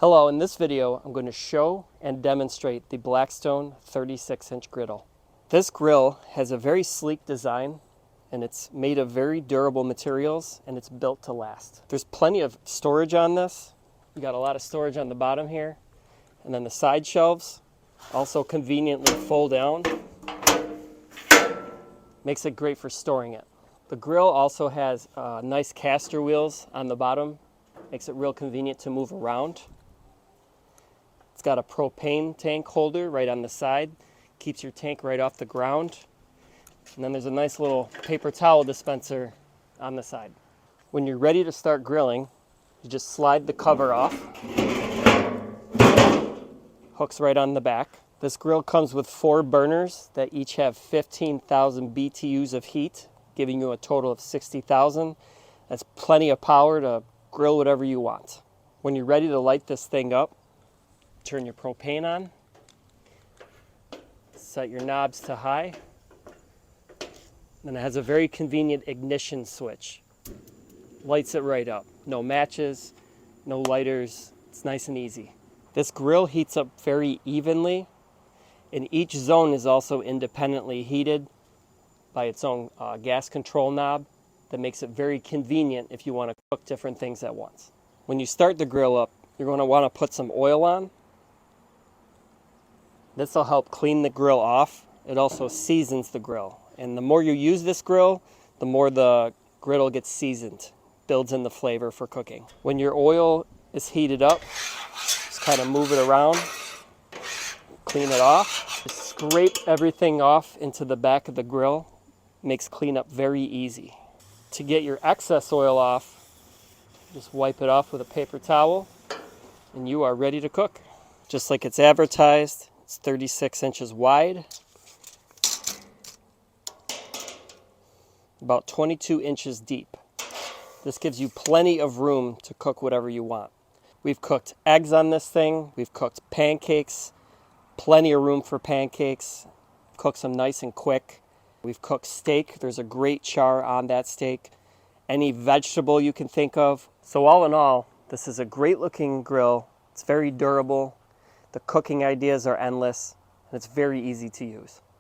Hello, in this video I'm going to show and demonstrate the Blackstone 36-inch griddle. This grill has a very sleek design and it's made of very durable materials and it's built to last. There's plenty of storage on this. You got a lot of storage on the bottom here, and then the side shelves also conveniently fold down. Makes it great for storing it. The grill also has nice caster wheels on the bottom. Makes it real convenient to move around. It's got a propane tank holder right on the side. Keeps your tank right off the ground. And then there's a nice little paper towel dispenser on the side. When you're ready to start grilling, you just slide the cover off. Hooks right on the back. This grill comes with 4 burners that each have 15,000 BTUs of heat, giving you a total of 60,000. That's plenty of power to grill whatever you want. When you're ready to light this thing up, turn your propane on, set your knobs to high, and it has a very convenient ignition switch. Lights it right up. No matches, no lighters, it's nice and easy. This grill heats up very evenly, and each zone is also independently heated by its own gas control knob that makes it very convenient if you want to cook different things at once. When you start the grill up, you're going to want to put some oil on. This will help clean the grill off. It also seasons the grill. And the more you use this grill, the more the griddle gets seasoned, builds in the flavor for cooking. When your oil is heated up, just kind of move it around, clean it off. Just scrape everything off into the back of the grill. Makes cleanup very easy. To get your excess oil off, just wipe it off with a paper towel, and you are ready to cook. Just like it's advertised, it's 36 inches wide, about 22 inches deep. This gives you plenty of room to cook whatever you want. We've cooked eggs on this thing, we've cooked pancakes, plenty of room for pancakes, cook some nice and quick. We've cooked steak, there's a great char on that steak. Any vegetable you can think of. So all in all, this is a great looking grill. It's very durable. The cooking ideas are endless, and it's very easy to use.